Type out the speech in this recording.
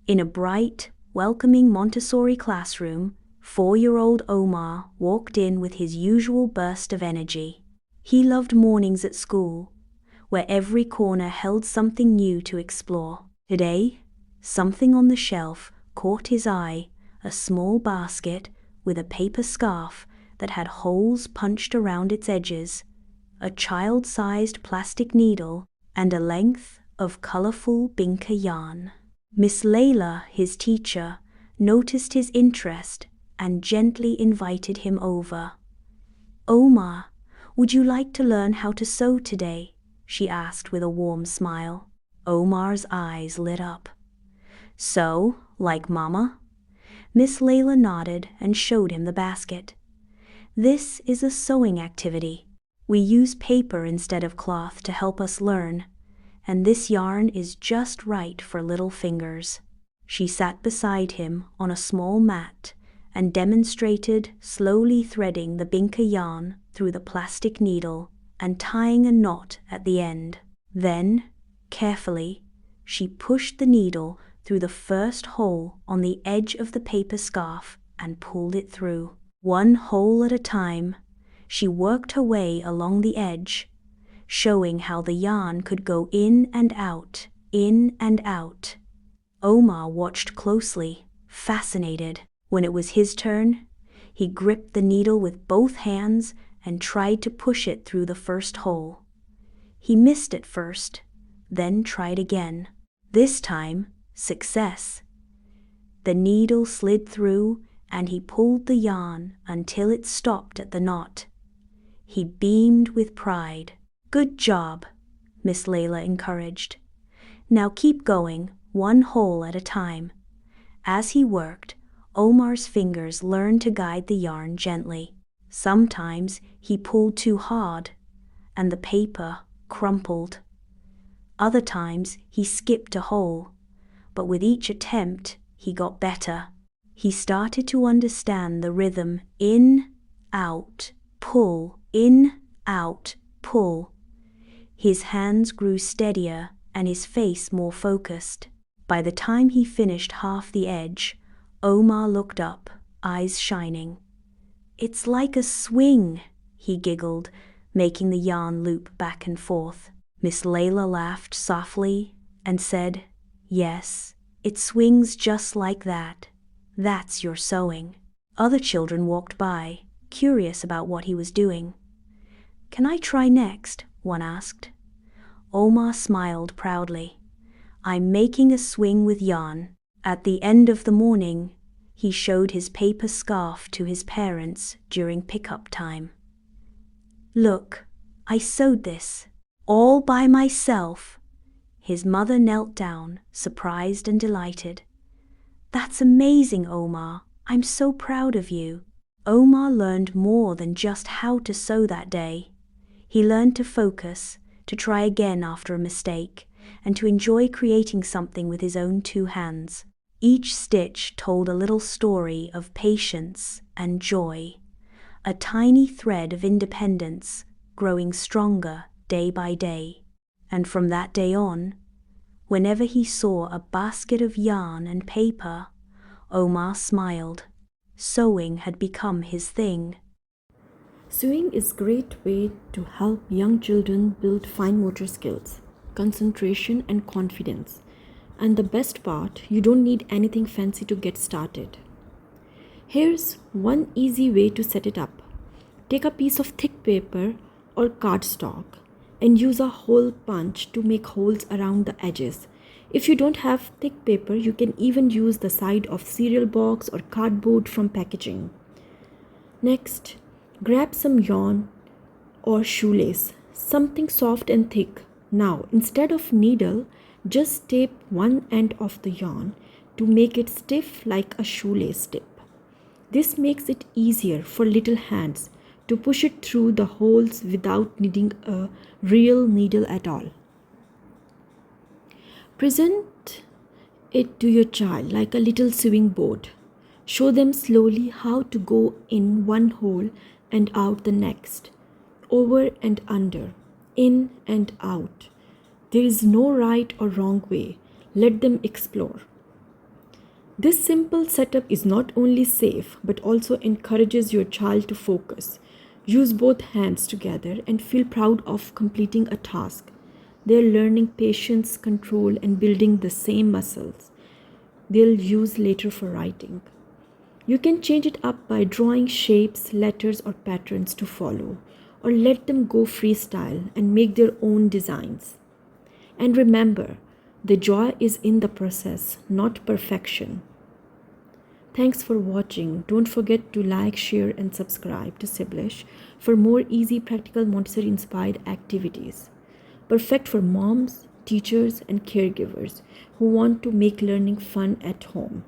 In a bright, welcoming Montessori classroom, 4-year-old Omar walked in with his usual burst of energy. He loved mornings at school, where every corner held something new to explore. Today, something on the shelf caught his eye, a small basket with a paper scarf that had holes punched around its edges, a child-sized plastic needle, and a length of colorful binka yarn. Miss Layla, his teacher, noticed his interest and gently invited him over. "Omar, would you like to learn how to sew today?" she asked with a warm smile. Omar's eyes lit up. "So, like Mama?" Miss Layla nodded and showed him the basket. "This is a sewing activity. We use paper instead of cloth to help us learn, and this yarn is just right for little fingers." She sat beside him on a small mat and demonstrated slowly threading the binka yarn through the plastic needle and tying a knot at the end. Then, carefully, she pushed the needle through the first hole on the edge of the paper scarf and pulled it through. One hole at a time, she worked her way along the edge, showing how the yarn could go in and out, in and out. Omar watched closely, fascinated. When it was his turn, he gripped the needle with both hands and tried to push it through the first hole. He missed at first, then tried again. This time, success. The needle slid through and he pulled the yarn until it stopped at the knot. He beamed with pride. "Good job," Miss Layla encouraged. "Now keep going, one hole at a time." As he worked, Omar's fingers learned to guide the yarn gently. Sometimes he pulled too hard, and the paper crumpled. Other times he skipped a hole, but with each attempt he got better. He started to understand the rhythm: in, out, pull, in, out, pull. His hands grew steadier and his face more focused. By the time he finished half the edge, Omar looked up, eyes shining. "It's like a swing," he giggled, making the yarn loop back and forth. Miss Layla laughed softly and said, "Yes, it swings just like that. That's your sewing." Other children walked by, curious about what he was doing. "Can I try next?" one asked. Omar smiled proudly. "I'm making a swing with yarn." At the end of the morning, he showed his paper scarf to his parents during pickup time. "Look, I sewed this, all by myself." His mother knelt down, surprised and delighted. "That's amazing, Omar. I'm so proud of you." Omar learned more than just how to sew that day. He learned to focus, to try again after a mistake, and to enjoy creating something with his own 2 hands. Each stitch told a little story of patience and joy, a tiny thread of independence growing stronger day by day. And from that day on, whenever he saw a basket of yarn and paper, Omar smiled. Sewing had become his thing. Sewing is a great way to help young children build fine motor skills, concentration, and confidence. And the best part, you don't need anything fancy to get started. Here's one easy way to set it up. Take a piece of thick paper or cardstock and use a hole punch to make holes around the edges. If you don't have thick paper, you can even use the side of cereal box or cardboard from packaging. Next, grab some yarn or shoelace, something soft and thick. Now, instead of needle, just tape one end of the yarn to make it stiff like a shoelace tip. This makes it easier for little hands to push it through the holes without needing a real needle at all. Present it to your child like a little sewing board. Show them slowly how to go in one hole and out the next, over and under, in and out. There is no right or wrong way. Let them explore. This simple setup is not only safe but also encourages your child to focus, use both hands together, and feel proud of completing a task. They're learning patience, control, and building the same muscles they'll use later for writing. You can change it up by drawing shapes, letters, or patterns to follow, or let them go freestyle and make their own designs. And remember, the joy is in the process, not perfection. Thanks for watching. Don't forget to like, share, and subscribe to Siblish for more easy, practical Montessori-inspired activities. Perfect for moms, teachers, and caregivers who want to make learning fun at home.